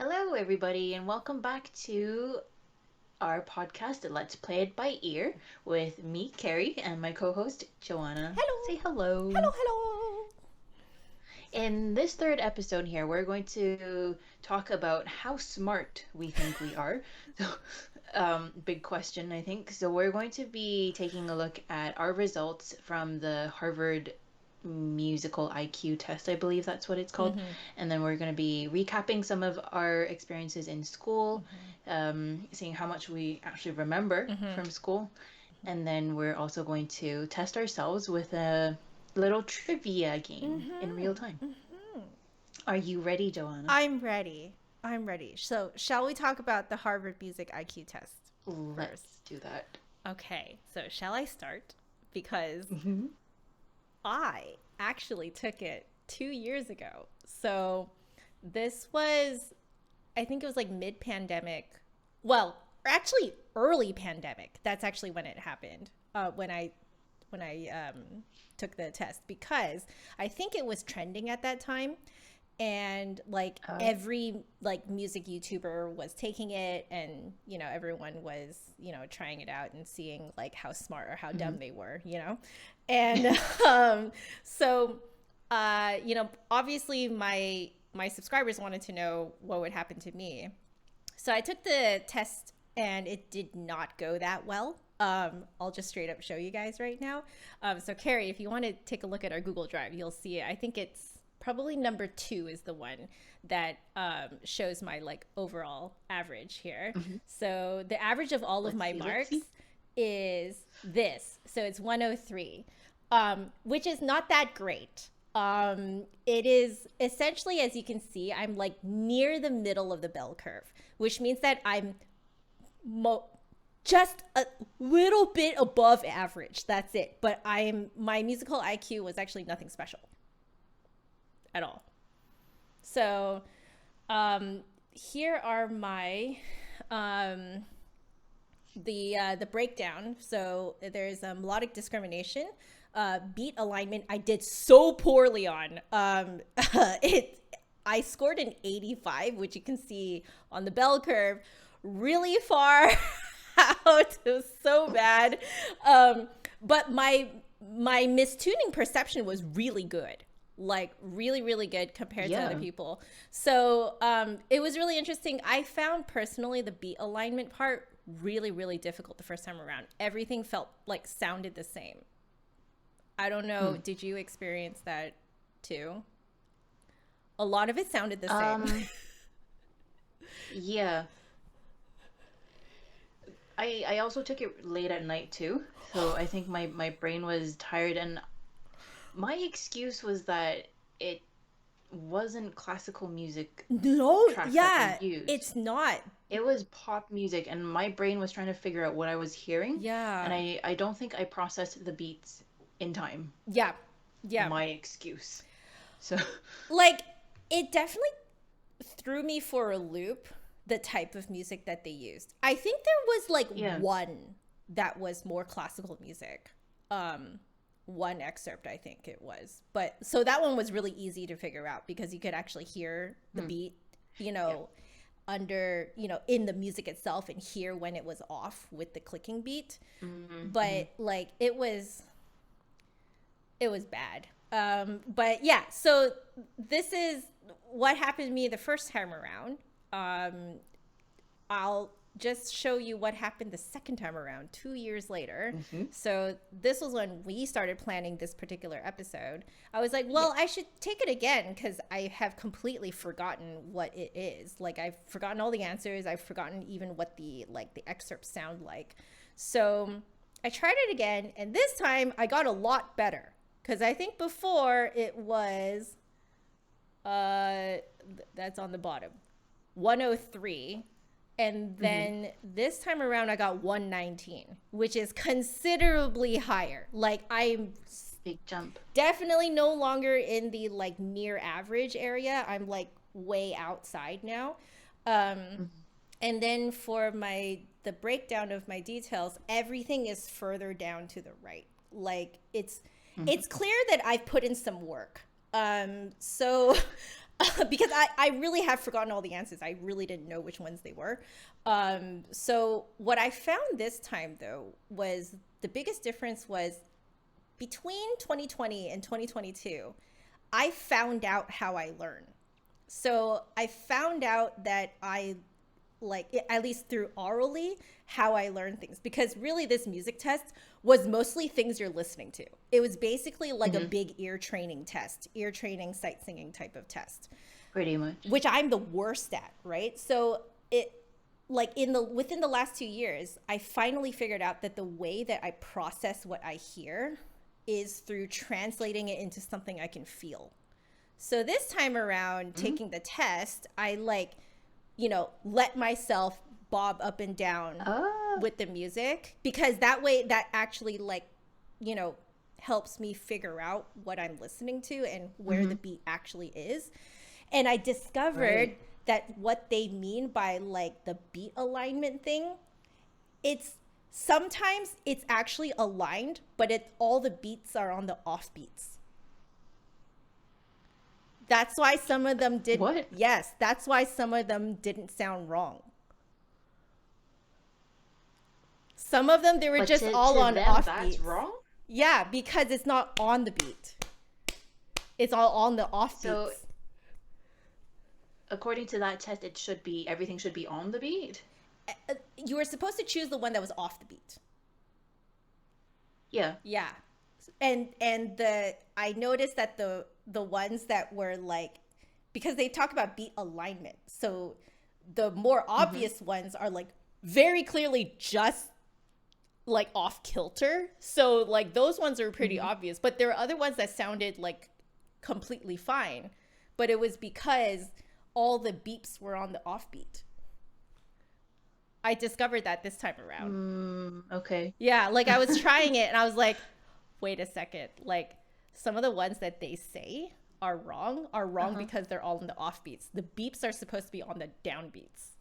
Hello, everybody, and welcome back to our podcast, Let's Play It by Ear, with me, Carrie, and my co host, Joanna. Hello. Say hello. Hello, hello. In this third episode here, we're going to talk about how smart we think we are. So, big question, I think. So, we're going to be taking a look at our results from the Harvard musical IQ test, I believe that's what it's called. Mm-hmm. And then we're going to be recapping some of our experiences in school, seeing how much we actually remember Mm-hmm. from school. And then we're also going to test ourselves with a little trivia game in real Mm-hmm. time. Mm-hmm. Are you ready, Joanna? I'm ready. I'm ready. So, shall we talk about the Harvard Music IQ test first? Let's do that. Okay. So, shall I start? Because Hmm. I actually took it 2 years ago. So, this was, I think it was like mid pandemic. Well, actually, early pandemic. That's actually when it happened. When I took the test because I think it was trending at that time, and like Uh, every like music YouTuber was taking it, and everyone was trying it out and seeing like how smart or how mhm. dumb they were, and so obviously my subscribers wanted to know what would happen to me, so I took the test and it did not go that well. I'll just straight up show you guys right now. So Carrie, if you want to take a look at our Google Drive, you'll see it. I think it's probably number 2 is the one that shows my like overall average here. Hmm. So the average of all of Let's my see. Let's marks see. is this. So it's 103, which is not that great. It is essentially, as you can see, I'm like near the middle of the bell curve, which means that I'm mo- just a little bit above average. That's it. But my musical IQ was actually nothing special at all. So here are my um, the breakdown. So there's melodic discrimination, beat alignment. I did so poorly on. It I scored an 85, which you can see on the bell curve, really far out. It was so bad. But my mistuning perception was really good, like really really good compared to other Yeah. people. So it was really interesting. I found personally the beat alignment part really really difficult the first time around. Everything felt like sounded the same. I don't know, Hmm. did you experience that too? A lot of it sounded the same. Um, yeah. I also took it late at night too. So I think my brain was tired, and my excuse was that it wasn't classical music No, tracks that they yeah, used. it's not. It was pop music, and my brain was trying to figure out what I was hearing, and Yeah, I don't think I processed the beats in time. yeah, yeah. My excuse. So, Like, it definitely threw me for a loop, the type of music that they used. I think there was like yeah. one that was more classical music. One excerpt, I think it was. But so that one was really easy to figure out because you could actually hear the Hmm. beat, you Yeah. know, in the music itself and hear when it was off with the clicking beat. Mm-hmm. But like it was bad. But yeah, so this is what happened to me the first time around. Um, I'll just show you what happened the second time around, 2 years later. Mm-hmm. So this was when we started planning this particular episode. I was like, Yeah. well, I should take it again because I have completely forgotten what it is. Like I've forgotten all the answers. I've forgotten even what the excerpts sound like. So I tried it again, and this time I got a lot better because I think before it was that's on the bottom, 103, and Mm-hmm. then this time around I got 119, which is considerably higher. Like I'm Big jump. definitely no longer in the like near average area. I'm like way outside now. um Mm-hmm. and then for the breakdown of my details, everything is further down to the right. Like it's Mm-hmm. it's clear that I've put in some work. So because I really have forgotten all the answers. I really didn't know which ones they were. So what I found this time though was the biggest difference was between 2020 and 2022. I found out how I learn. So I found out that I like, at least through orally, how I learn things, because really this music test was mostly things you're listening to. It was basically like a Hmm. big ear training test, ear training, sight singing type of test, Pretty much. which I'm the worst at, right? So it, like, in the within the last 2 years, I finally figured out that the way that I process what I hear is through translating it into something I can feel. So this time around, Hmm. taking the test, I like, let myself bob up and down Oh. with the music, because that way that actually like, you know, helps me figure out what I'm listening to and where the Hmm. beat actually is. And I discovered Right. that what they mean by like the beat alignment thing, it's sometimes it's actually aligned, but it all the beats are on the off beats. That's why some of them did. What? Yes, that's why some of them didn't sound wrong. Some of them they were But just to all on them, off that's beats. wrong. Yeah, because it's not on the beat. It's all on the off So beats. according to that test, it should be everything should be on the beat. You were supposed to choose the one that was off the beat. Yeah. Yeah. And the I noticed that the ones that were like, because they talk about beat alignment. So the more Hmm. obvious ones are like very clearly just like off kilter. So like those ones are pretty Hmm. obvious, but there are other ones that sounded like completely fine, but it was because all the beeps were on the offbeat. I discovered that this time around. Okay. Yeah, like I was trying it and I was like, wait a second. Like some of the ones that they say are wrong Uh-huh. because they're all in the offbeats. The beeps are supposed to be on the downbeats,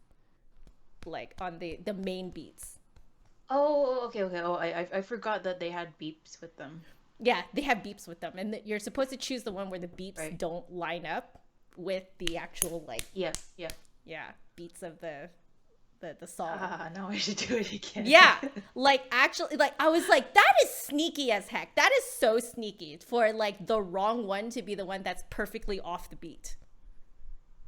like on the main beats. Oh, okay, okay. Oh, I forgot that they had beeps with them. Yeah, they have beeps with them, and you're supposed to choose the one where the beeps Right. don't line up with the actual like, Yeah, yeah. yeah, beats of the song. Ah, now I should do it again. Yeah, like actually, like I was like, that is sneaky as heck. That is so sneaky for like the wrong one to be the one that's perfectly off the beat.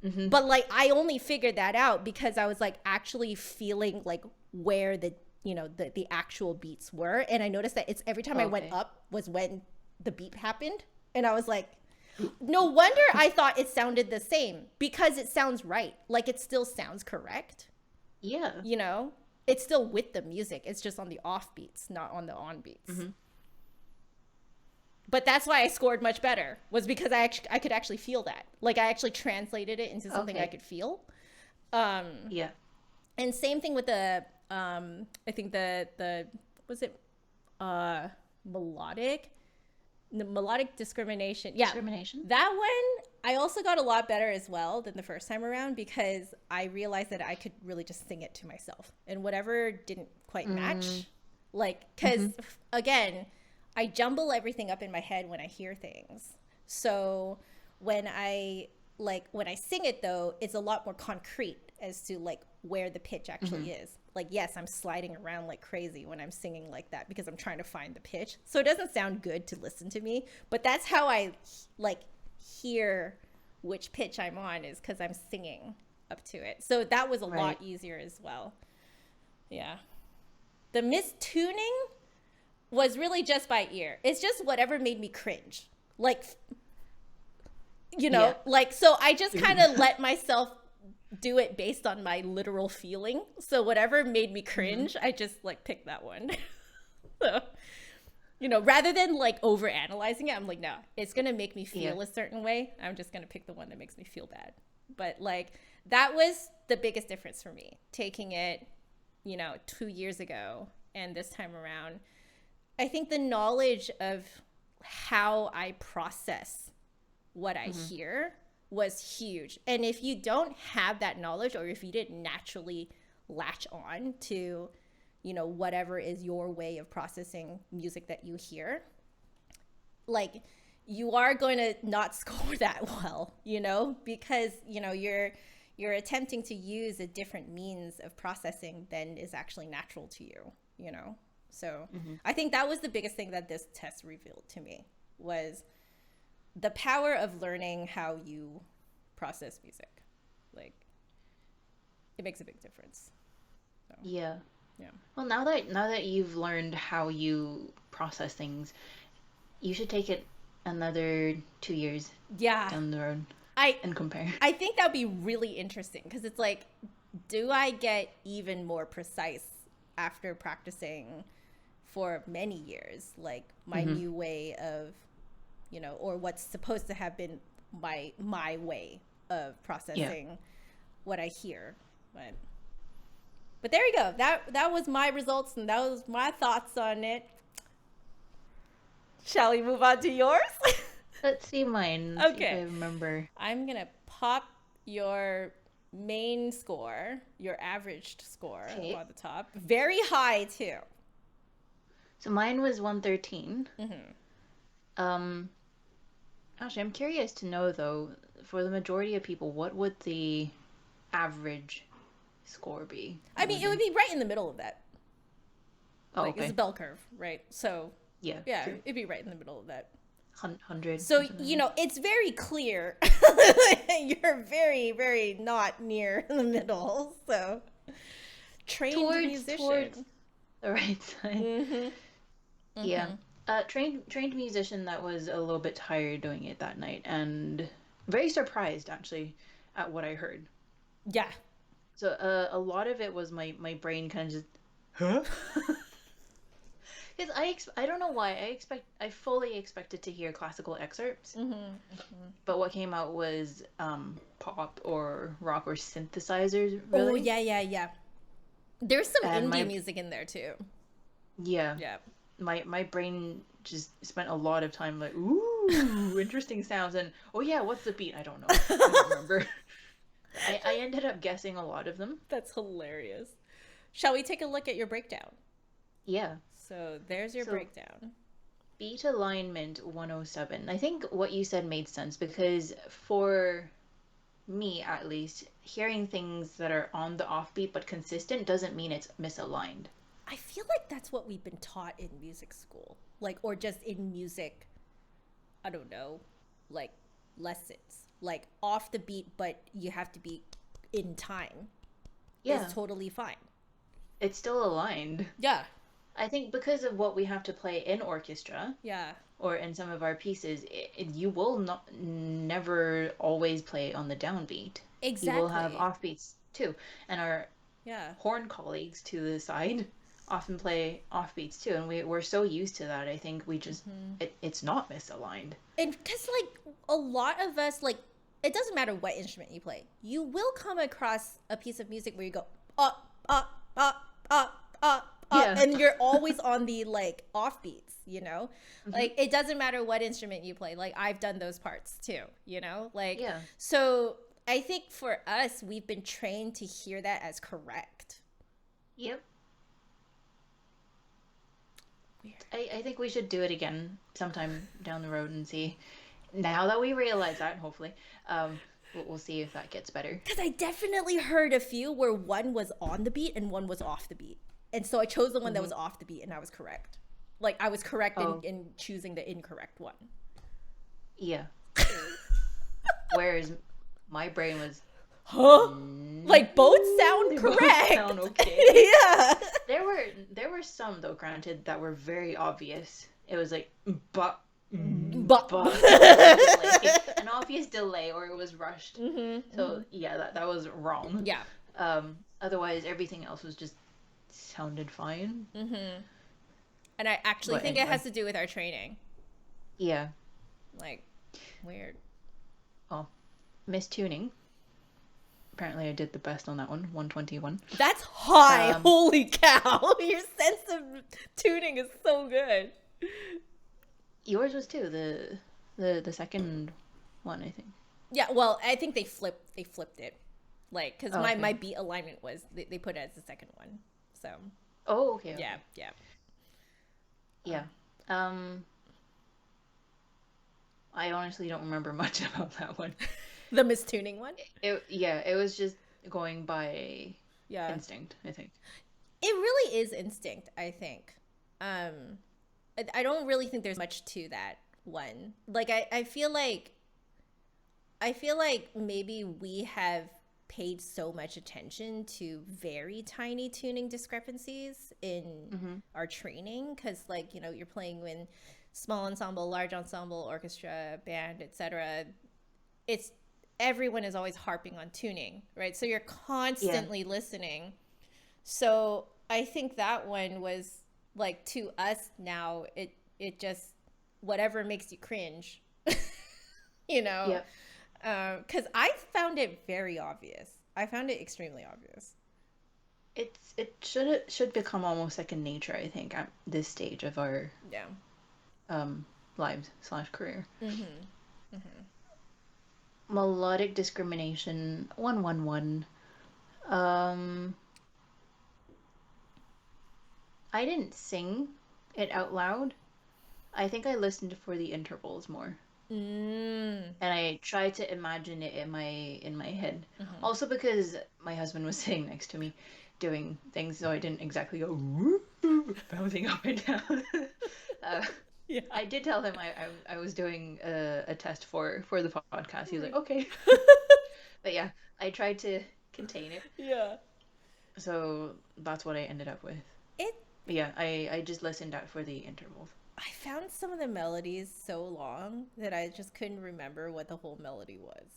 Hmm. But like I only figured that out because I was like actually feeling like where the actual beats were, and I noticed that it's every time I went Okay. up was when the beep happened, and I was like, no wonder I thought it sounded the same, because it sounds right. Like it still sounds correct, Yeah. you know? It's still with the music. It's just on the off beats, not on the on beats. Hmm. But that's why I scored much better, was because I could actually feel that. Like I actually translated it into something I Okay. could feel. Um Yeah. and same thing with the I think the was it uh melodic the melodic discrimination. Yeah. Discrimination. That one I also got a lot better as well than the first time around, because I realized that I could really just sing it to myself, and whatever didn't quite match, like, Hmm. cuz again, I jumble everything up in my head when I hear things. So when I sing it though, it's a lot more concrete as to like where the pitch Hmm. actually is. Like yes, I'm sliding around like crazy when I'm singing like that because I'm trying to find the pitch. So it doesn't sound good to listen to me, but that's how I like hear which pitch I'm on, is cuz I'm singing up to it. So that was a lot Right. easier as well. Yeah. The mistuning was really just by ear. It's just whatever made me cringe. Like, Yeah. like, so I just kind of let myself do it based on my literal feeling. So whatever made me Hmm. cringe, I just like picked that one. So, rather than like over analyzing it, I'm like, no, it's going to make me Yeah. feel a certain way. I'm just going to pick the one that makes me feel bad. But like, that was the biggest difference for me, taking it, 2 years ago and this time around. I think the knowledge of how I process what I Hmm. hear was huge. And if you don't have that knowledge, or if you didn't naturally latch on to, whatever is your way of processing music that you hear, like you are going to not score that well, because, you're attempting to use a different means of processing than is actually natural to you. So Hmm. I think that was the biggest thing that this test revealed to me was the power of learning how you process music. Like, it makes a big difference. So, Yeah. yeah. Well, now that you've learned how you process things, you should take it another 2 years Yeah. down the road I and compare. I think that would be really interesting because it's like, do I get even more precise after practicing for many years? Like my Hmm. new way of, or what's supposed to have been my way of Yeah. processing what I hear. But there you go. That was my results and that was my thoughts on it. Shall we move on to yours? Let's see mine. See if I Okay. remember. I'm going to pop your main score, your averaged score up Okay. on the top. Very high, too. So mine was 113. Hmm. Um, Actually, I'm curious to know though, for the majority of people, what would the average score be? I What mean, would it would you? be right in the middle of that. Oh, Like, it's a okay. bell curve, right? So, Yeah, yeah, true. it'd be right in the middle of that. 100 So, or something. it's very clear. You're very, very not near the middle. So, trained Towards musician. the right side. Mm-hmm. Yeah. Mm-hmm. Trained musician that was a little bit tired doing it that night and very surprised actually at what I heard. Yeah. So a lot of it was my brain kind of just huh? Because I don't know why I fully expected to hear classical excerpts, Mm-hmm. but what came out was pop or rock or synthesizers Oh, really. yeah, yeah, yeah. There's some And indie my music in there, too. yeah, Yeah. my brain just spent a lot of time like ooh interesting sounds and oh yeah what's the beat I don't know I don't remember. I ended up guessing a lot of them. That's hilarious. Shall we take a look at your breakdown? Yeah. So there's your So breakdown. beat alignment 107. I think what you said made sense because for me at least, hearing things that are on the offbeat but consistent doesn't mean it's misaligned. I feel like that's what we've been taught in music school. Like, or just in music, I don't know, like lessons. Like off the beat, but you have to be in time is Yeah, totally fine. it's still aligned. Yeah. I think because of what we have to play in orchestra Yeah. or in some of our pieces, you will not never always play on the downbeat. You will have Exactly. offbeats too. And our Yeah. horn colleagues to the side often play offbeats too. And we're so used to that, I think we just, Mm-hmm. it's not misaligned. And because like a lot of us, like, it doesn't matter what instrument you play, you will come across a piece of music where you go up, Yeah. and you're always on the like offbeats. Hmm. Like it doesn't matter what instrument you play, like I've done those parts too. Like, Yeah. so I think for us we've been trained to hear that as correct. Yep. Weird. I think we should do it again sometime down the road and see. Now that we realize that, hopefully, we'll see if that gets better. Because I definitely heard a few where one was on the beat and one was off the beat. And so I chose the one that Hmm. was off the beat and I was correct. Like I was correct in, Oh, in choosing the incorrect one. yeah. Whereas my brain was, Huh? Like both sound they both sound correct. okay. Yeah. There were some though, granted, that were very obvious. It was like, but, But. but, like a delay, an obvious delay, or it was rushed. Mm-hmm. So yeah, that was wrong. Yeah. Otherwise, everything else was just sounded fine. Mm-hmm. And I actually But think it has anyway, to do with our training. yeah. Like, weird. Well, mistuning. Apparently, I did the best on that one, 121. That's high. Um, Holy cow. Your sense of tuning is so good. Yours was too the second one, I think. Yeah, well, I think they flipped it. Like, because Oh, my okay. beat alignment was, they put it as the second one. So, Oh, okay, yeah, okay. yeah. Yeah. Um, I honestly don't remember much about that one. The mistuning one? Yeah, it was just going by Yeah. instinct, I think. It really is instinct, I think. Um I don't really think there's much to that one. Like I feel like maybe we have paid so much attention to very tiny tuning discrepancies in Hmm. our training because, like, you know, you're playing in small ensemble, large ensemble, orchestra, band, etc. It's everyone is always harping on tuning, right? So you're Yeah. constantly listening. So I think that one was like, to us now, it just whatever makes you cringe, you know, Yeah. because I found it very obvious. I found it extremely obvious. It should become almost second nature, I think, at this stage of our Yeah. um lives/career. Mm-hmm. Mm-hmm. Melodic discrimination 111. Um I didn't sing it out loud. I think I listened for the intervals more. Mm. And I tried to imagine it in my head. Mm-hmm. Also because my husband was sitting next to me doing things, so I didn't exactly go bouncing up and down. uh, Yeah. I did tell him I was doing a test for the podcast. He was like, Right. okay. But yeah, I tried to contain it. Yeah. So that's what I ended up with. It. But yeah, I just listened out for the intervals. I found some of the melodies so long that I just couldn't remember what the whole melody was.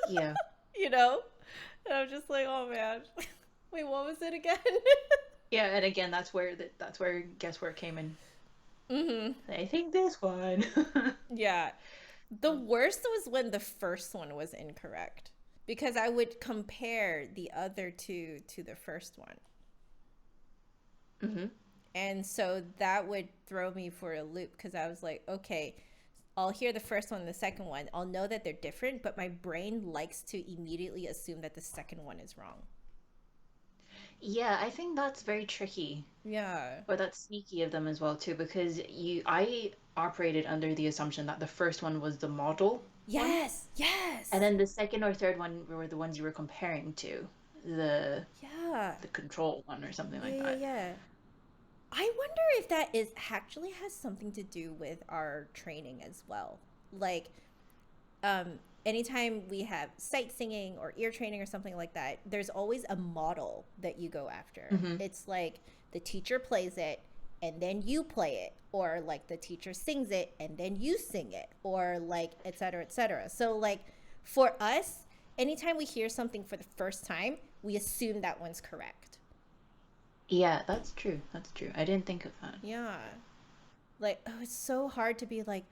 Yeah. You know? And I'm just like, oh man. Wait, what was it again? Yeah, and again, that's where guesswork came in. Mm-hmm. I think this one. Yeah. The worst was when the first one was incorrect because I would compare the other two to the first one. Hmm. And so that would throw me for a loop because I was like, okay, I'll hear the first one and the second one. I'll know that they're different, but my brain likes to immediately assume that the second one is wrong. Yeah, I think that's very tricky, Yeah. but that's sneaky of them as well too, because I operated under the assumption that the first one was the model one, Yes. and Yes. then the second or third one were the ones you were comparing to, the Yeah. the control one or something Yeah. like Yeah. that. Yeah. I wonder if that is actually has something to do with our training as well. Like, anytime we have sight singing or ear training or something like that, there's always a model that you go after. Hmm. It's like the teacher plays it and then you play it, or like the teacher sings it and then you sing it, or like et cetera, et cetera. So, like, for us, anytime we hear something for the first time, we assume that one's correct. Yeah, that's true. That's true. I didn't think of that. Yeah. Like, oh, it's so hard to be like,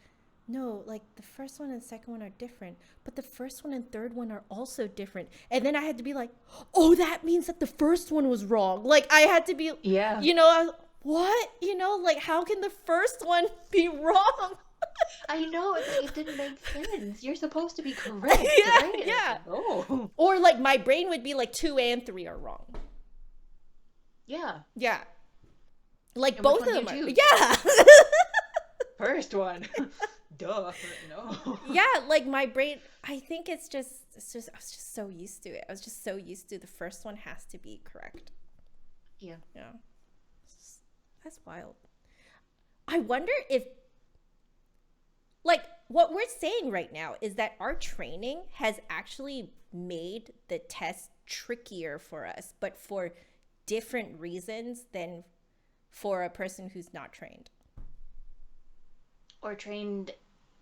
no, like the first one and second one are different, but the first one and third one are also different. And then I had to be like, oh, that means that the first one was wrong. Like, I had to be, Yeah, you know, what? You know, like, how can the first one be wrong? I know. It's like it didn't make sense. You're supposed to be correct, Yeah, right? And it's yeah. like, oh, Or like my brain would be like two and three are wrong. yeah. Yeah. Like And which both one of do you them are. choose? Yeah. First one. Duh. No. Yeah, like my brain, I think it's just I was just so used to it. I was just so used to the first one has to be correct. Yeah. Yeah. That's wild. I wonder if, like, what we're saying right now is that our training has actually made the test trickier for us, but for different reasons than for a person who's not trained. Or trained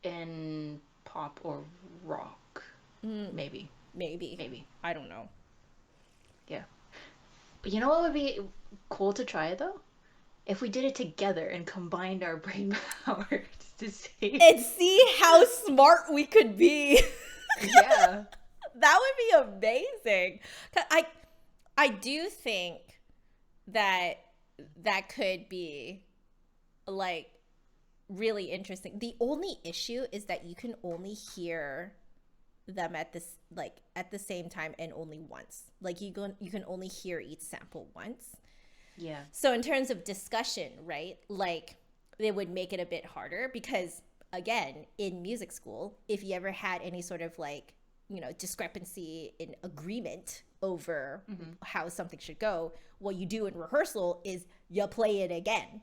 in pop or rock. Mm, Maybe. maybe. Maybe. I don't know. Yeah. But you know what would be cool to try though? If we did it together and combined our brain powers to see. And see how smart we could be. Yeah. That would be amazing. 'Cause I do think that that could be like really interesting. The only issue is that you can only hear them at this, like, at the same time and only once. Like, you can only hear each sample once. Yeah. So in terms of discussion, right? Like, it would make it a bit harder because, again, in music school, if you ever had any sort of like, discrepancy in agreement over Mm-hmm. how something should go, what you do in rehearsal is you play it again.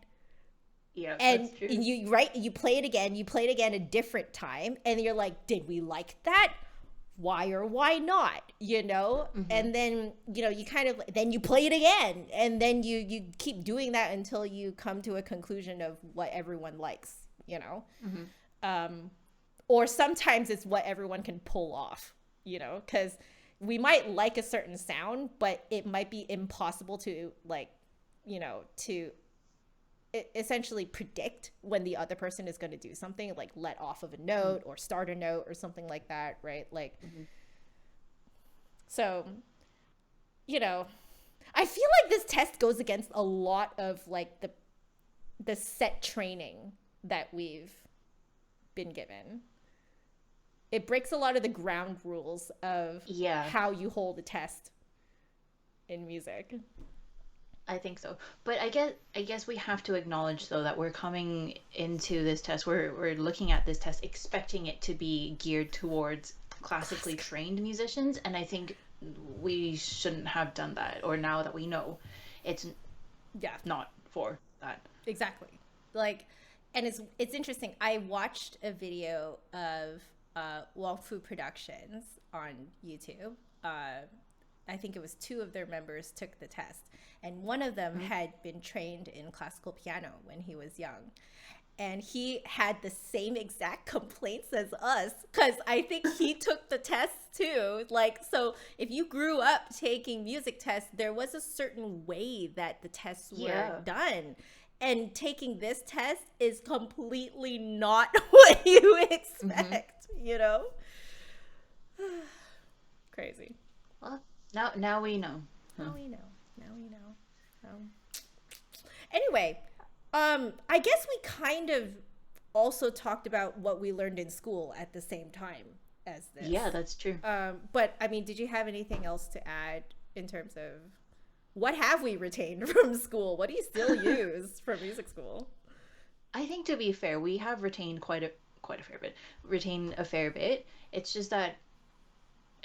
Yeah, And that's true. you play it again, a different time, and you're like, did we like that? Why or why not? Mm-hmm. And then you kind of, then you play it again, and then you keep doing that until you come to a conclusion of what everyone likes. Mm-hmm. um or sometimes it's what everyone can pull off, because we might like a certain sound, but it might be impossible to like, to essentially predict when the other person is going to do something, like let off of a Mm-hmm. note or start a note or something like that, right? Like, Mm-hmm. so, you know, I feel like this test goes against a lot of like the set training that we've been given. It breaks a lot of the ground rules of Yeah, how you hold a test in music. I think so. But I guess we have to acknowledge though that we're coming into this test, we're looking at this test expecting it to be geared towards classically Classical. trained musicians, and I think we shouldn't have done that, or now that we know, it's Yeah, not for that. exactly. Like, and it's interesting. I watched a video of Wong Fu Productions on YouTube. I think it was two of their members took the test, and one of them Mhm. had been trained in classical piano when he was young. And he had the same exact complaints as us because I think he took the test too. Like, so if you grew up taking music tests, there was a certain way that the tests were Yeah. done. And taking this test is completely not what you Hmm. expect? Crazy. Well, now we know. Huh. Now we know. Now we know. Um, anyway, I guess we kind of also talked about what we learned in school at the same time as Yeah, this. that's true. But I mean, did you have anything else to add in terms of what have we retained from school? What do you still use from music school? I think to be fair, we have retained quite a fair bit. Retained a fair bit. It's just that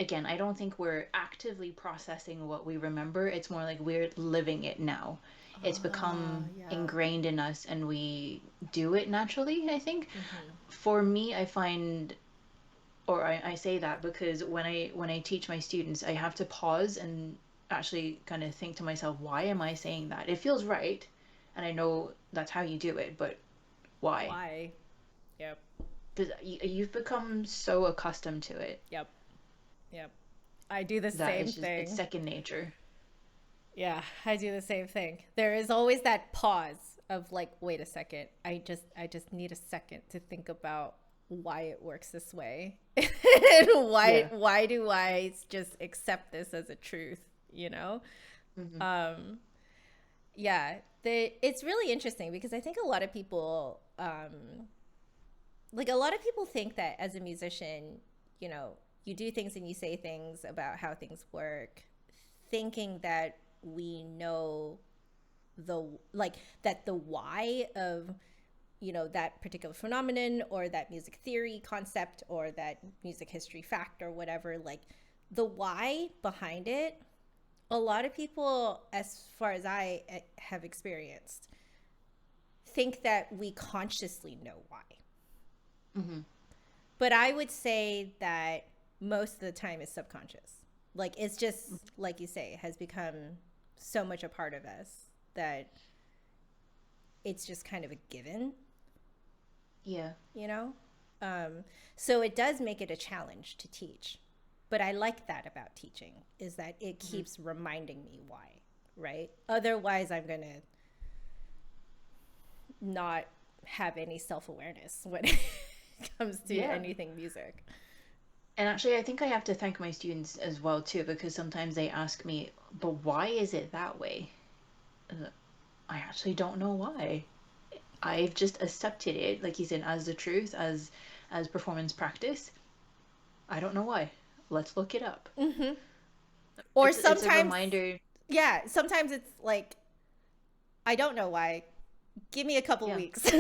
again, I don't think we're actively processing what we remember. It's more like we're living it now. It's Ah, become yeah. ingrained in us and we do it naturally, I think. Mm-hmm. For me, I find or I say that because when I teach my students, I have to pause and actually kind of think to myself, why am I saying that? It feels right, and I know that's how you do it, but why? Why? Yep. Because you've become so accustomed to it Yep. Yep. I do the that same it's thing. second nature. Yeah, I do the same thing. There is always that pause of like, wait a second. I just need a second to think about why it works this way. And why Yeah. why do I just accept this as a truth? Hmm. Um yeah, it's really interesting because I think a lot of people like a lot of people think that as a musician, you know, you do things and you say things about how things work, thinking that we know the like that the why of that particular phenomenon or that music theory concept or that music history fact or whatever, like the why behind it, a lot of people, as far as I have experienced, think that we consciously know why. Hmm. But I would say that most of the time it's subconscious. Like it's just like you say, it has become so much a part of us that it's just kind of a given, Yeah. you know? Um, so it does make it a challenge to teach. But I like that about teaching is that it Hmm. keeps reminding me why, right? Otherwise, I'm going to not have any self awareness when it comes to Yeah. anything music. And actually, I think I have to thank my students as well too, because sometimes they ask me, "But why is it that way?" And I actually don't know why. I've just accepted it, like you said, as the truth, as performance practice. I don't know why. Let's look it up. Hmm. Or It's a sometimes, reminder. yeah, sometimes it's like, I don't know why, Give me a couple Yeah. weeks.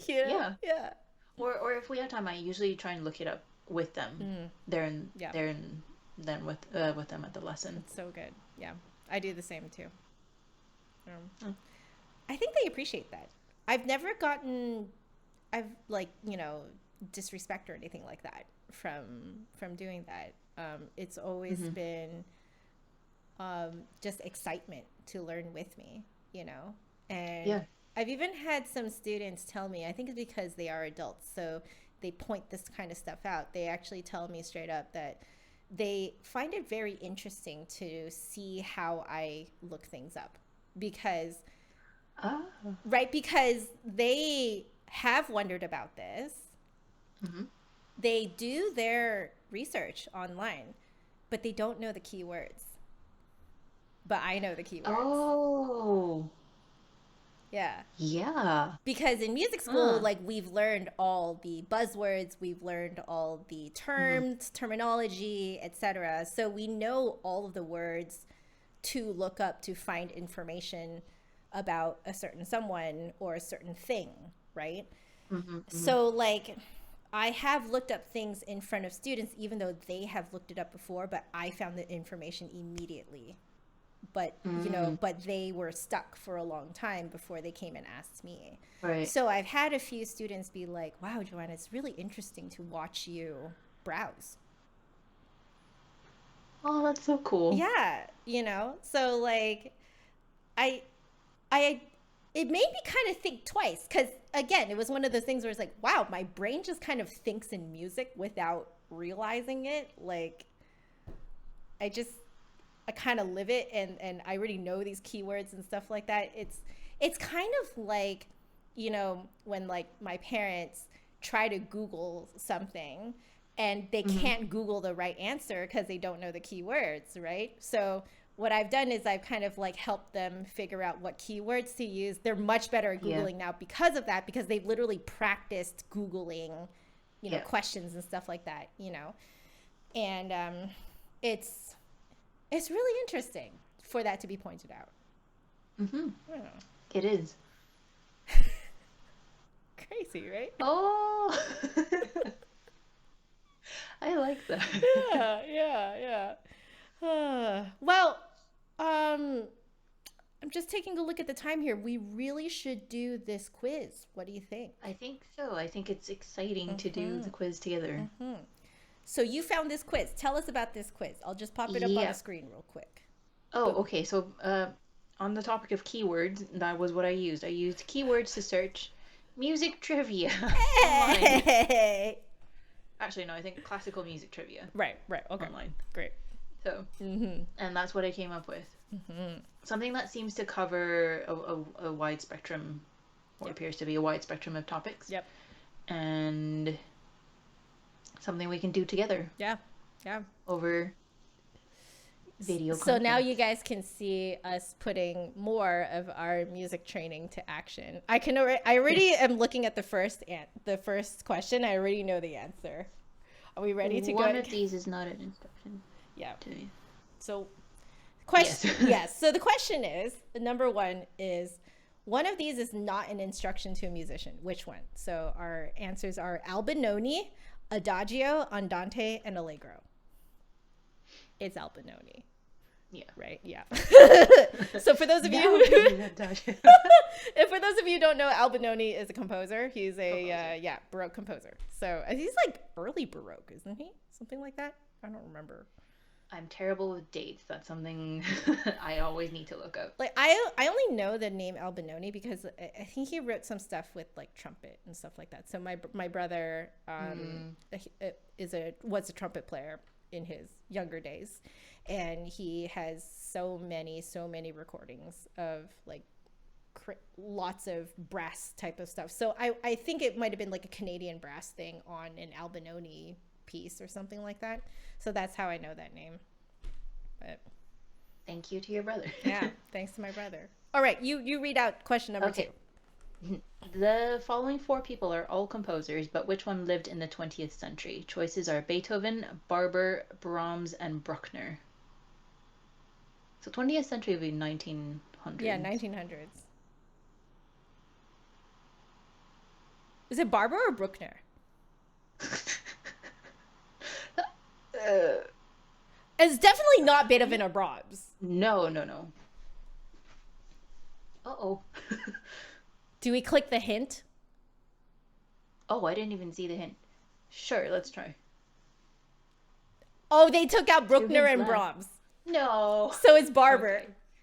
Yeah. Yeah. Or if we have time, I usually try and look it up with them. Mm, yeah. There and then with them at the lesson. It's so good. Yeah. I do the same too. Mm. I think they appreciate that. I've never gotten, I've like, disrespect or anything like that from doing that. It's always Mm-hmm. been just excitement to learn with me, you know? And Yeah. I've even had some students tell me, I think it's because they are adults, so they point this kind of stuff out. They actually tell me straight up that they find it very interesting to see how I look things up because, Oh. right, because they have wondered about this. Mm-hmm. They do their research online, but they don't know the keywords. But I know the keywords. Oh. Yeah. Yeah. Because in music school, Huh. like we've learned all the buzzwords, we've learned all the Mm-hmm. terms, terminology, etc. So we know all of the words to look up to find information about a certain someone or a certain thing, right? Mm-hmm. Mm-hmm. So like I have looked up things in front of students even though they have looked it up before, but I found the information immediately. Mm. But they were stuck for a long time before they came and asked me. Right. So I've had a few students be like, wow, Joanna, it's really interesting to watch you browse. Oh, that's so cool. Yeah, so like I I it made me kind of think twice because again, it was one of those things where it's like, wow, my brain just kind of thinks in music without realizing it. Like I just I kind of live it, and I already know these keywords and stuff like that. It's kind of like, when like my parents try to Google something and they Mm-hmm. can't Google the right answer because they don't know the keywords, right? So what I've done is I've kind of like helped them figure out what keywords to use. They're much better at Yeah. Googling now because of that, because they've literally practiced Googling, Yeah. questions and stuff like that, and it's it's really interesting for that to be pointed out. Mm-hmm. Oh, It is. crazy, right? Oh. I like that. Yeah, yeah, yeah. Well, um, I'm just taking a look at the time here. We really should do this quiz. What do you think? I think so. I think it's exciting to do Mm-hmm. the quiz together. Mm-hmm. So you found this quiz. Tell us about this quiz. I'll just pop it up on the Yeah. screen real quick. Oh, Boom. okay. So, on the topic of keywords, that was what I used. I used keywords to search music trivia online. Hey! Actually, no, I think classical music trivia Right, right. Okay. online. Great. So, Mm-hmm. and that's what I came up with. Mm-hmm. Something that seems to cover a wide spectrum, or Yep. appears to be a wide spectrum of topics, Yep. and something we can do together Yeah. Yeah. over video So now you conference. guys can see us putting more of our music training to action. I already Yes. am looking at the first question. I already know the answer. Are we ready to One go? of these is not an instruction Yeah. to me. So Yes. question yes. So the question is, number 1 is, one of these is not an instruction to a musician. Which one? So our answers are Albinoni, Adagio, Andante, and Allegro. It's Albinoni. Yeah. Right? Yeah. So for those of you Now who, we have Dash. and for those of you who don't know, Albinoni is a composer. He's a Composer. Baroque composer. So he's like early Baroque, isn't he? Something like that. I don't remember. I'm terrible with dates. That's something I always need to look up. Like I only know the name Albinoni because I think he wrote some stuff with like trumpet and stuff like that. So my brother was a trumpet player in his younger days, and he has so many recordings of like lots of brass type of stuff. So I think it might have been like a Canadian brass thing on an Albinoni piece or something like that. So that's how I know that name. But Thank you to your brother. yeah, thanks to my brother. All right, you read out question number Okay. 2. The following four people are all composers, but which one lived in the 20th century? Choices are Beethoven, Barber, Brahms, and Bruckner. So 20th century would be Yeah, 1900s. 1900s. Is it Barber or Bruckner? uh, It's definitely not Beethoven or Brahms. no, no, no. Uh-oh. Do we click the hint? Oh, I didn't even see the hint. Sure, let's try. Oh, they took out Two Bruckner hints and left. Brahms. No. So it's Barber.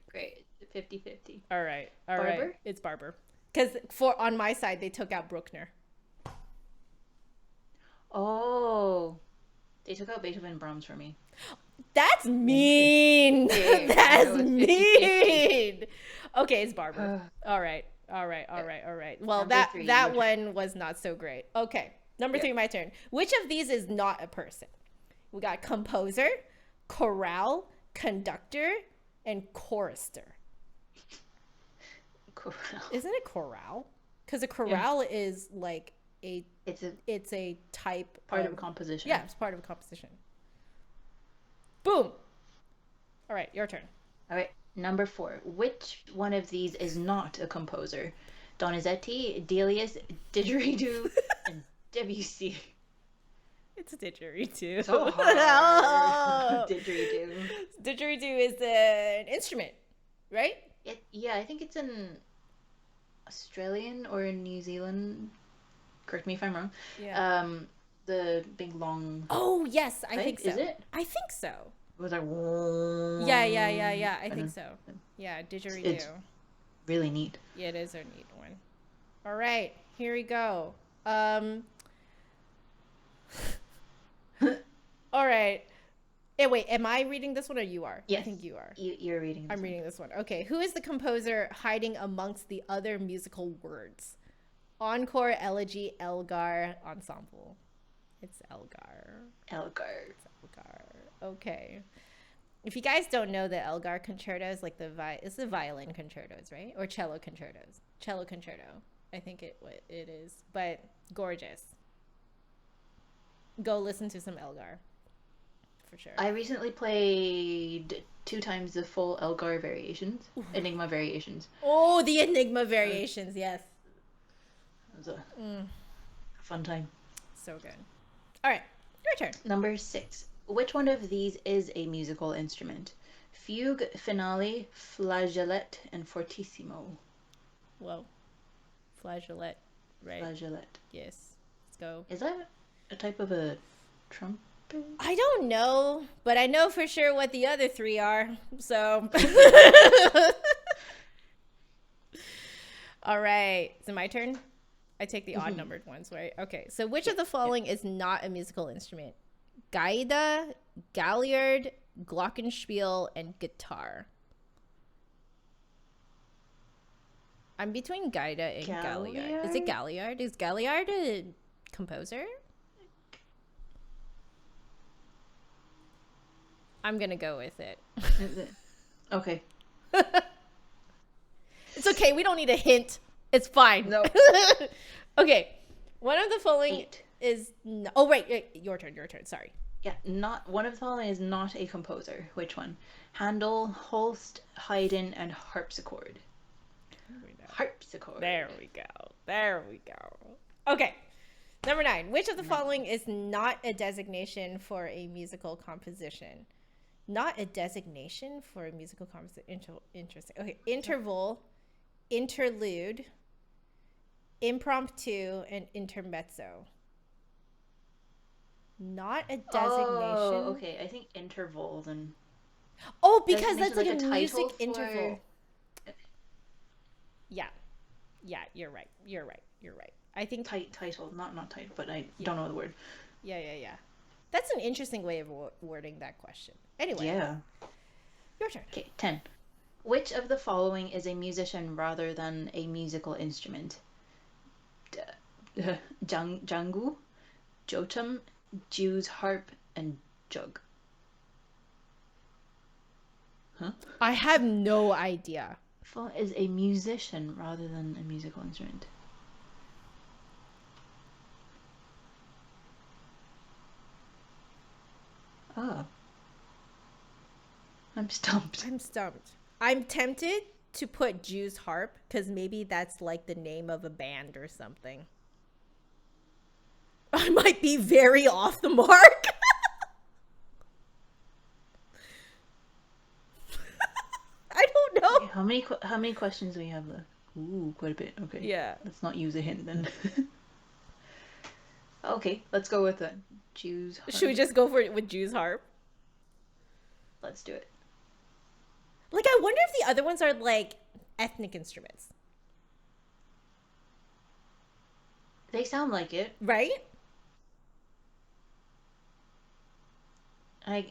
Okay, great. 50-50. All right. All right. Barber? It's Barber. Because for on my side, they took out Bruckner. Oh, they took out Beethoven and Brahms for me. That's mean. Interesting. I That's know it's 50-50. mean. Okay, it's Barber. All right. All right. All right. All right. Well, Number three, your that turn. one was not so great. Okay. Number Yep. 3, my turn. Which of these is not a person? We got composer, chorale, conductor, and chorister. Corral. Isn't it chorale? Because a Yeah. chorale is like a It's a it's a type part of a composition. yeah, it's part of a composition. Boom. All right, your turn. All right. Number 4. Which one of these is not a composer? Donizetti, Delius, Didgeridoo, and Debussy. It's a didgeridoo. So hard. Didgeridoo. Didgeridoo is an instrument, right? Yeah, I think it's an Australian or in New Zealand. Correct me if I'm wrong. Yeah. The big long. Oh yes, I Right? think so. Is it? I think so. It was like. Yeah. I think know. so. Yeah, didgeridoo. It's really neat. Yeah, it is a neat one. All right, here we go. All right. Wait, am I reading this one or you are? I Yes. think you are. You're reading. I'm reading this one. Okay. Who is the composer hiding amongst the other musical words? Encore, elegy, Elgar, ensemble. It's Elgar. Elgar. It's Elgar. Okay. If you guys don't know the Elgar concertos, like it's the violin concertos, right? Or cello concertos. Cello concerto. I think it is, but gorgeous. Go listen to some Elgar for sure. I recently played 2 times the full Elgar variations, Enigma variations. Oh, the Enigma variations, yes. It was a fun time. So good. All right, your turn. Number 6. Which one of these is a musical instrument? Fugue, finale, flageolet, and fortissimo. Whoa. Flageolet, right? Flageolet. Yes. Let's go. Is that a type of a trumpet? I don't know, but I know for sure what the other 3 are. So. All right. Is it my turn? I take the odd numbered ones, right? Okay. So which of the following is not a musical instrument? Gaida, Galliard, glockenspiel, and guitar. I'm between Gaida and Galliard. Is it Galliard? Is Galliard a composer? I'm gonna go with it. Is it? Okay. It's okay. We don't need a hint. It's fine. No. Okay. One of the following 8. is oh wait, your turn. Sorry. Yeah, not one of the following is not a composer. Which one? Handel, Holst, Haydn, and harpsichord. Harpsichord. There we go. Okay. Number 9. Which of the following is not a designation for a musical composition? Not a designation for a musical composition. Interesting. Okay. Interval, interlude, impromptu, and intermezzo. Not a designation. Oh, okay. I think interval then. Oh, because that's like Designation, a like a music title interval. for- Yeah. Yeah, you're right. I think Title, not title, but I don't know the word. yeah. That's an interesting way of wording that question. Anyway, Yeah. your turn. Okay, 10. Which of the following is a musician rather than a musical instrument? Jangu, jotum, Jew's harp, and jug. Huh? I have no idea. Is a musician rather than a musical instrument. Oh. I'm stumped. I'm stumped. I'm tempted to put Jew's harp because maybe that's like the name of a band or something. I might be very off the mark. I don't Okay, know. how many questions do we have left? Ooh, quite a bit. Okay, Yeah. let's not use a hint then. Okay, let's go with it. Choose Should we harp. just go for it with Jew's harp? Let's do it. Like, I wonder if the other ones are like ethnic instruments, They sound like it. right? A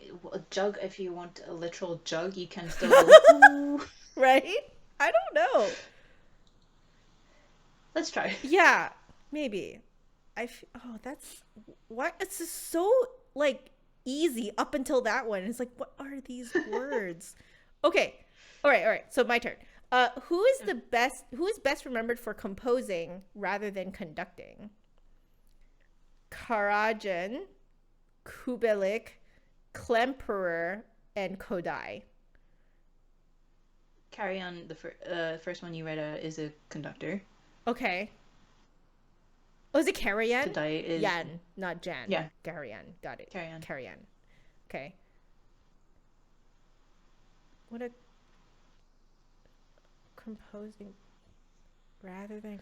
jug, if you want a literal jug, you can still go. Ooh. Right? I don't know. Let's try. Yeah, maybe. Oh, that's what. It's just so like easy up until that one. It's like, what are these words? Okay, all right, all right. So my turn. Who is the best? Who is best remembered for composing rather than conducting? Karajan, Kubelik, Klemperer, and Kodai. Carry on. The first one you read is a conductor. Okay. Oh, is it Karajan? Today is Yan, not Jan. yeah. Karajan. Got it. Carry on. Karajan. Okay. What a composing rather than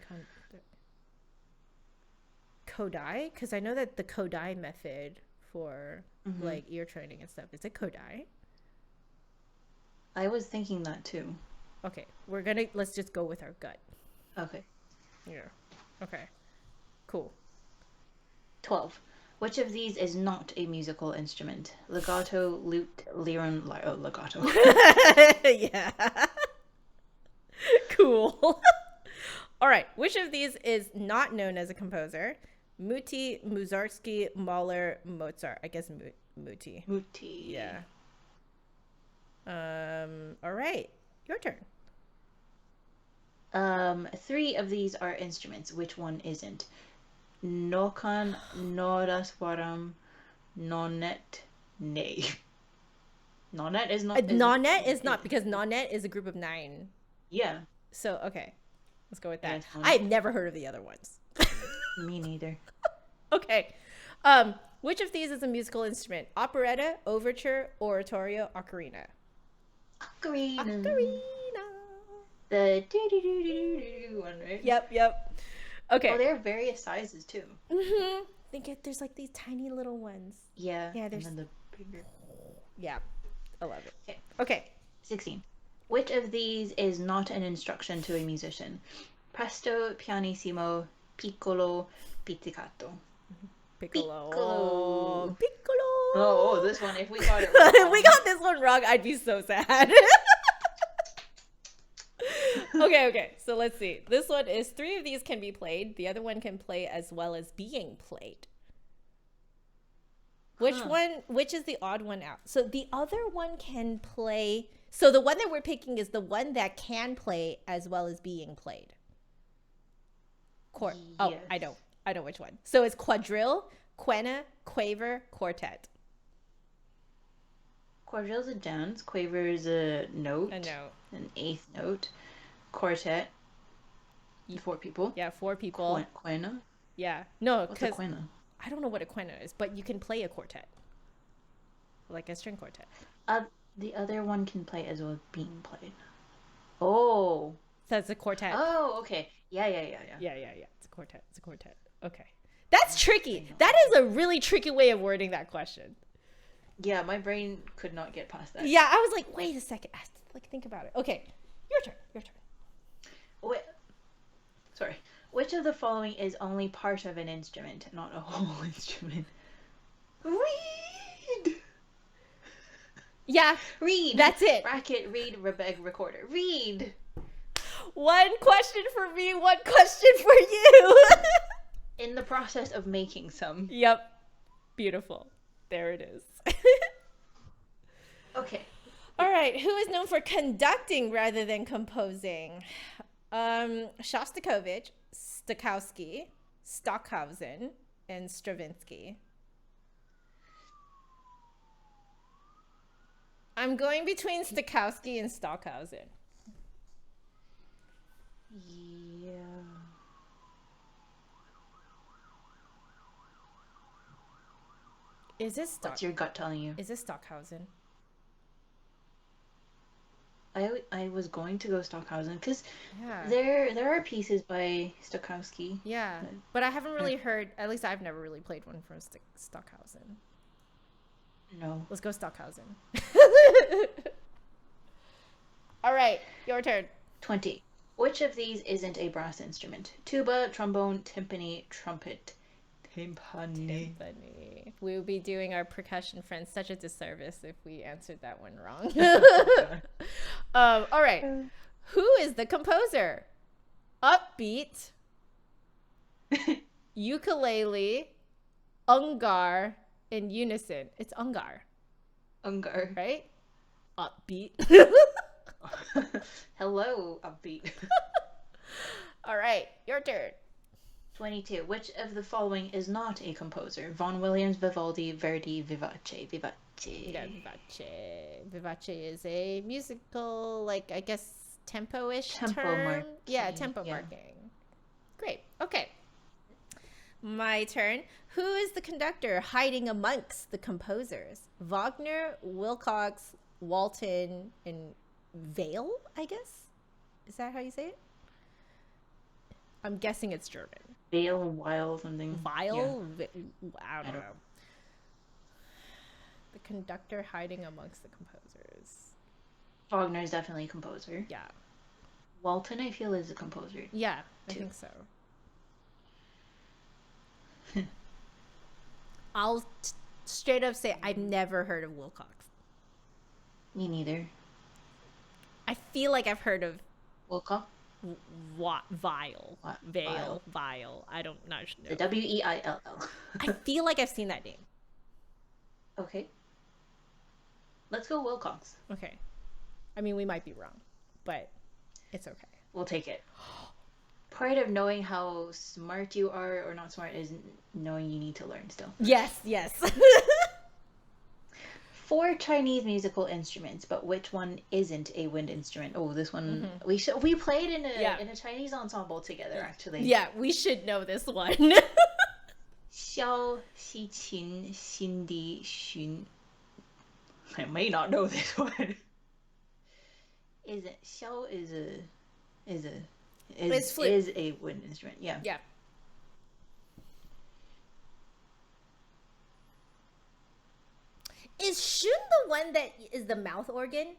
Kodai, because I know that the Kodai method for like ear training and stuff, is it Kodai? I was thinking that too. Okay, let's just go with our gut. Okay. Yeah. Okay. Cool. 12. Which of these is not a musical instrument? Legato, lute, liron, legato. Yeah. Cool. All right. Which of these is not known as a composer? Muti, Mussorgsky, Mahler, Mozart. I guess Muti. Muti. Yeah. All right. Your turn. 3 of these are instruments. Which one isn't? Nokan, Noraswaram, Nonet, Nay. Nonet is not. Nonet is not, because Nonet is a group of 9. Yeah. So, okay. Let's go with that. Yes, I've never heard of the other ones. Me neither. Okay. Which of these is a musical instrument? Operetta, overture, oratorio, ocarina? Ocarina. The do one, right? Yep. Okay. Oh, there are various sizes too. There's like these tiny little ones. Yeah. Yeah, there's. And then the bigger. Yeah, I love it. Okay. 16. Which of these is not an instruction to a musician? Presto, pianissimo, piccolo, pizzicato. Piccolo. Oh, this one. If we got it wrong. If we got this one wrong, I'd be so sad. Okay. So let's see. This one is 3 of these can be played. The other one can play as well as being played. Which is the odd one out? So the other one can play. So the one that we're picking is the one that can play as well as being played. Yes. Oh, I know which one. So it's quadrille, quena, quaver, quartet. Quadrille's a dance. Quaver is a note. A note. An 8th note. Quartet. 4 people. Yeah, 4 people. Quena. Yeah. No, What's a because quena? I don't know what a quena is, but you can play a quartet. Like a string quartet. The other one can play as well as being played. Oh. So it's a quartet. Oh, okay. Yeah. Yeah. It's a quartet. Okay. That's tricky. That is a really tricky way of wording that question. Yeah, my brain could not get past that. Yeah, I was like, wait a second. I have to think about it. Okay. Your turn. Wait. Sorry. Which of the following is only part of an instrument, not a whole instrument? Reed! Yeah. Reed! That's it. Bracket, reed, recorder. Reed! 1 question for me, 1 question for you. In the process of making some. Yep. Beautiful. There it is. Okay. All right. Who is known for conducting rather than composing? Shostakovich, Stokowski, Stockhausen, and Stravinsky. I'm going between Stokowski and Stockhausen. Yeah. Is this What's your gut telling you? Is this Stockhausen? I was going to go Stockhausen because Yeah. there are pieces by Stokowski. Yeah. But I haven't really heard, at least I've never really played one from Stockhausen. No. Let's go Stockhausen. All right, your turn. 20. Which of these isn't a brass instrument? Tuba, trombone, timpani, trumpet. Timpani. We would be doing our percussion friends such a disservice if we answered that one wrong. All right. Who is the composer? Upbeat, ukulele, ungar, in unison. It's ungar, Ungar. right? Upbeat. Hello, upbeat. All right, your turn. 22. Which of the following is not a composer? Vaughan Williams, Vivaldi, Verdi, Vivace. Vivace. Yeah, Vivace. Vivace is a musical, like, I guess, tempo-ish Tempo term. marking. Yeah, tempo marking. Great. Okay. My turn. Who is the conductor hiding amongst the composers? Wagner, Wilcox, Walton, and Vale, I guess? Is that how you say it? I'm guessing it's German. Vale, Weil, something. Vile? Yeah. I don't know. The conductor hiding amongst the composers. Wagner is definitely a composer. Yeah. Walton, I feel, is a composer. Yeah, I too. think so. I'll straight up say I've never heard of Wilcox. Me neither. I feel like I've heard of Wilcox? Vile. Vile. Vile. I don't know. The Weill. I feel like I've seen that name. Okay. Let's go Wilcox. Okay. I mean, we might be wrong, but it's okay. We'll take it. Part of knowing how smart you are or not smart is knowing you need to learn still. Yes, yes. 4 Chinese musical instruments, but which one isn't a wind instrument? Oh, this one we played in a Chinese ensemble together actually. Yeah, we should know this one. Xiao, Xi Qin, Xindi, Xun. I may not know this one. Xiao is a wind instrument. Yeah. Yeah. Is Shun the one that is the mouth organ?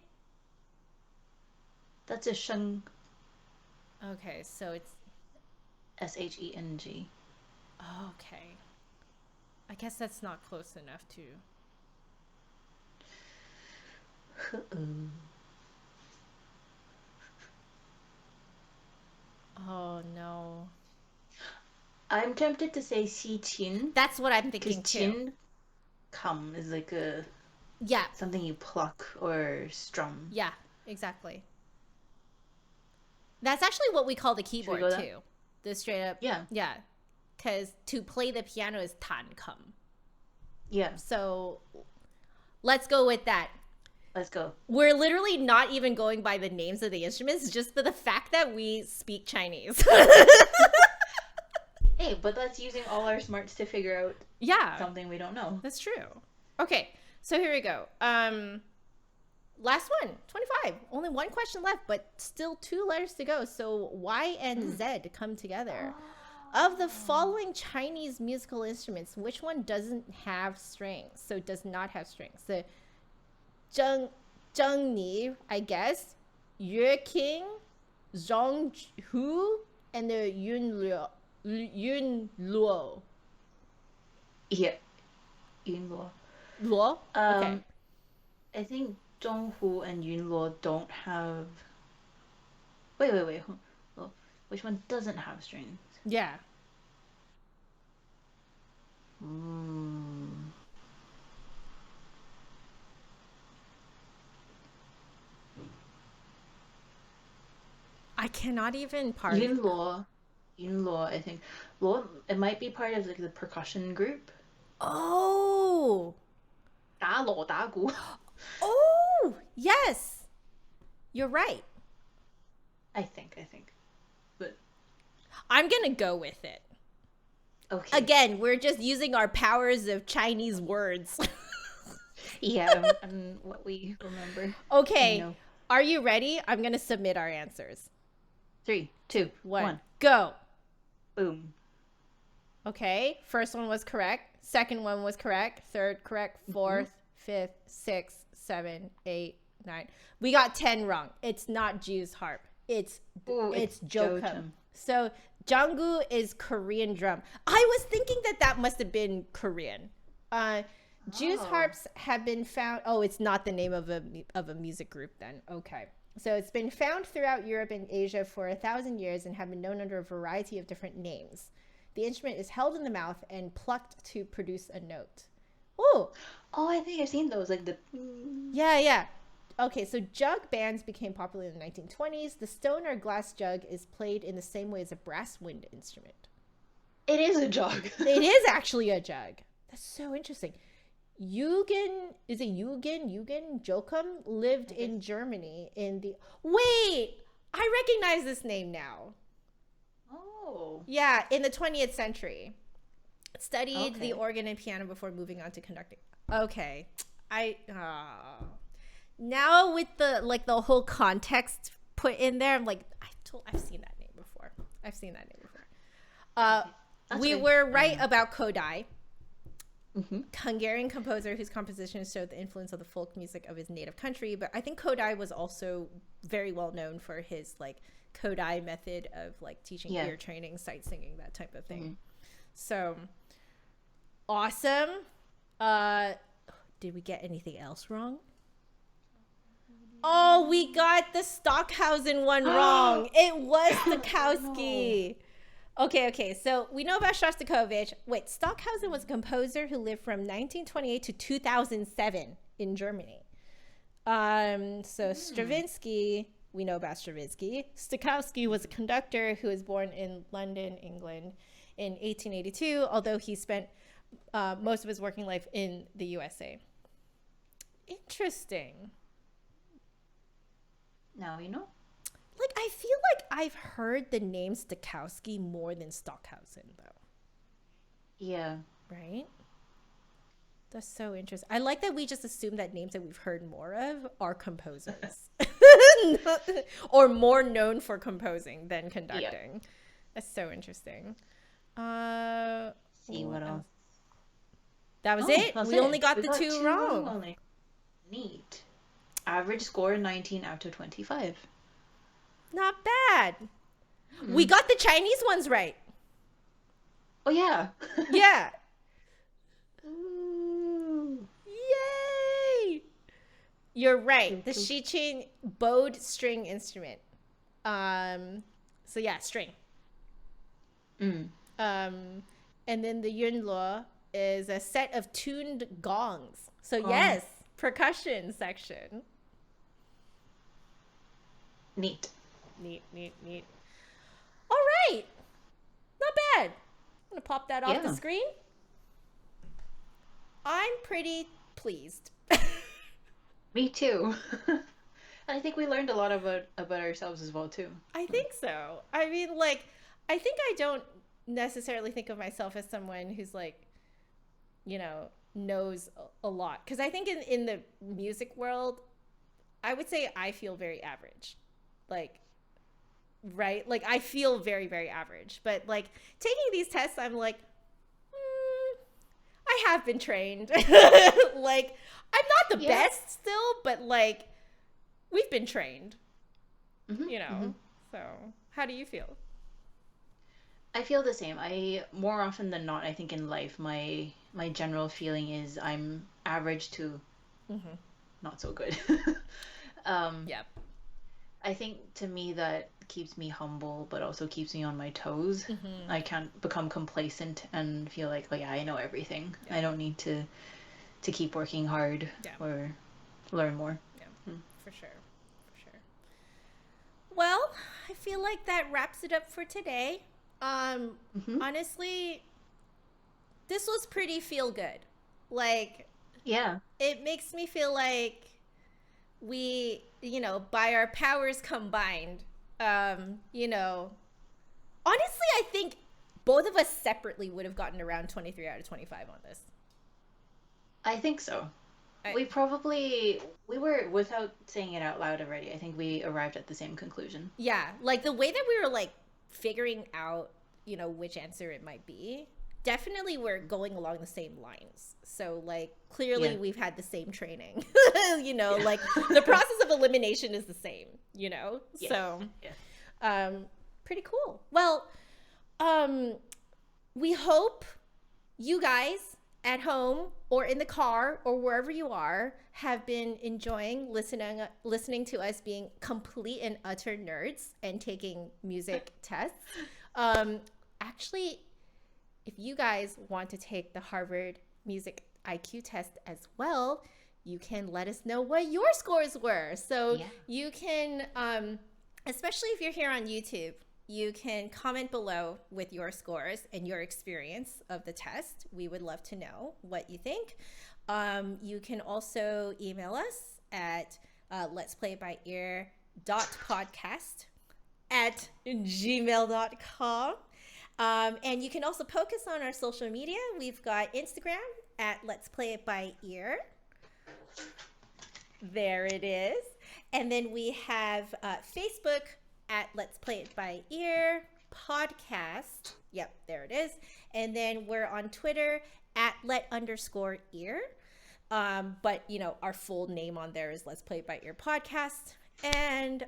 That's a sheng. Okay, so it's Sheng. okay. I guess that's not close enough to. Oh no. I'm tempted to say Xi Qin. That's what I'm thinking Because too. qin come is like a something you pluck or strum. Yeah, exactly. That's actually what we call the keyboard too. The straight up. Yeah. Because to play the piano is tan kum. Yeah. So let's go with that. Let's go. We're literally not even going by the names of the instruments, just for the fact that we speak Chinese. Hey, but that's using all our smarts to figure out something we don't know. That's true. Okay, so here we go. Last one, 25. Only one question left, but still 2 letters to go. So Y and Z come together. Of the following Chinese musical instruments, which one doesn't have strings? So does not have strings. The Zhengni, I guess, Yue King, Zhong Hu, and the Yun Luo. Yeah. Yun Luo. Luo? Okay. I think Zhonghu and Yun Luo don't have. Wait. Oh, which one doesn't have strings? Yeah. I cannot even Yun Luo, I think. Luo, it might be part of like the percussion group. Oh. 打锣打鼓. Oh, yes. You're right. I think. But I'm going to go with it. Okay. Again, we're just using our powers of Chinese words. Yeah, and what we remember and Okay, know. are you ready? I'm going to submit our answers. Three, Two, two, one, one. go. Boom. Okay, first one was correct. Second one was correct. Third correct. Hmm. Fourth, fifth, sixth, seven, eight, nine. We got 10 wrong. It's not Jew's harp. It's Oh, it's it's jokum. Jotum. So jangu is Korean drum. I was thinking that that must have been Korean. Uh, Jew's Oh. harps have been found. Oh, it's not the name of a music group then. Okay. So it's been found throughout Europe and Asia for 1,000 years and have been known under a variety of different names. The instrument is held in the mouth and plucked to produce a note. Oh, Oh, I think I've seen those. Like the. yeah, yeah. Okay, so jug bands became popular in the 1920s. The stone or glass jug is played in the same way as a brass wind instrument. It is a jog. It is actually a jug. That's so interesting. Eugen, is it Eugen? Eugen Joachim lived I guess. in Germany in the. Wait! I recognize this name now. Oh. Yeah, in the 20th century. Studied the Okay. organ and piano before moving on to conducting. Okay. I now with the like the whole context put in there, I'm like I've seen that name before. I've seen that name before. Uh Okay. That's we good. were right about Kodai, Mm-hmm. Hungarian composer whose compositions showed the influence of the folk music of his native country, but I think Kodai was also very well known for his like Kodai method of like teaching Yeah. ear training, sight singing, that type of thing. Mm-hmm. So awesome. Uh did we get anything else wrong? Oh, we got the Stockhausen one wrong. It was No. Stokowski. Okay, okay. So we know about Shostakovich. Wait, Stockhausen was a composer who lived from 1928 to 2007 in Germany. So Stravinsky, we know about Stravinsky. Stokowski was a conductor who was born in London, England in 1882, although he spent most of his working life in the USA. Interesting. Now you know. Like, I feel like I've heard the name Stokowski more than Stockhausen, though. Yeah. Right? That's so interesting. I like that we just assume that names that we've heard more of are composers. Or more known for composing than Yeah. conducting. That's so interesting. Uh, See what else. That was Oh, it. that's We it. only got We the got two two wrong wrong. only. Neat. Average score 19 out of 25. Not bad. We Hmm. got the Chinese ones right. Oh yeah. Yeah. Ooh. Yay! You're right. The Cool. Shiqin bowed string instrument. So yeah, string. Mm. Um, and then the yunluo is a set of tuned gongs. So Gong. yes, percussion section. Neat. Neat, neat, neat. All right, not bad. I'm gonna pop that off the Yeah. screen. I'm pretty pleased. Me too. And I think we learned a lot about ourselves as well too. I think so. I mean, like, I think I don't necessarily think of myself as someone who's like, knows a lot. Because I think in the music world, I would say I feel very average. Like, right? Like, I feel very, very average. But, like, taking these tests, I'm like, I have been trained. Like, I'm not the Yeah. best still, but, like, we've been trained, Hmm. you Hmm. know? So, how do you feel? I feel the same. I more often than not, I think in life, my general feeling is I'm average to Mm-hmm. not so good. um, Yep. I think to me that keeps me humble, but also keeps me on my toes. Mm-hmm. I can't become complacent and feel like, oh yeah, I know everything. Yeah. I don't need to keep working hard Yeah. or learn more. Yeah. Mm. For sure. For sure. Well, I feel like that wraps it up for today. Hmm. Honestly, this was pretty feel good. Like, Yeah. it makes me feel like we, by our powers combined, honestly, I think both of us separately would have gotten around 23 out of 25 on this. I think so. I, We were, without saying it out loud already, I think we arrived at the same conclusion. yeah, like the way that we were like figuring out, which answer it might be, definitely we're going along the same lines. So like clearly Yeah. we've had the same training. Yeah. Like the process of elimination is the same, Yes. So Yes. pretty cool. Well, we hope you guys at home or in the car or wherever you are have been enjoying listening to us being complete and utter nerds and taking music tests. Actually, if you guys want to take the Harvard Music IQ test as well, you can let us know what your scores were. So Yeah. you can, especially if you're here on YouTube, you can comment below with your scores and your experience of the test. We would love to know what you think. You can also email us at let's play it by ear.podcast@gmail.com. And you can also poke us on our social media. We've got Instagram at Let's Play It By Ear. There it is. And then we have Facebook at Let's Play It By Ear podcast. Yep, there it is. And then we're on Twitter at let_ear. But our full name on there is Let's Play It By Ear podcast. And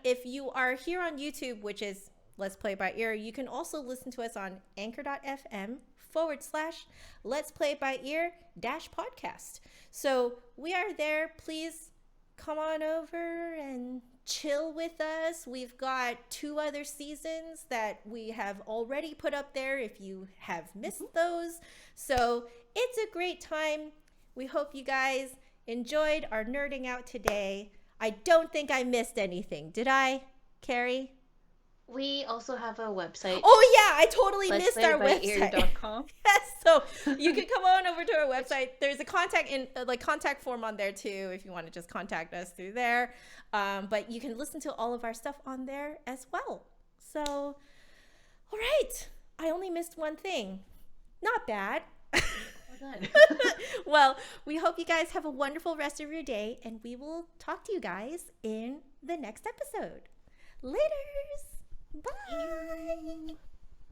if you are here on YouTube, which is Let's Play It By Ear, you can also listen to us on anchor.fm/Let's Play It By Ear -podcast. So we are there. Please come on over and chill with us. We've got 2 other seasons that we have already put up there if you have missed those. So it's a great time. We hope you guys enjoyed our nerding out today. I don't think I missed anything. Did I, Carrie? We also have a website. Oh yeah, I totally missed our website. letsplayitbyear.com. Yes, so you can come on over to our website. There's a contact form on there too if you want to just contact us through there. But you can listen to all of our stuff on there as well. So, all right, I only missed one thing. Not bad. Well done. Well, we hope you guys have a wonderful rest of your day, and we will talk to you guys in the next episode. Laters. Bye.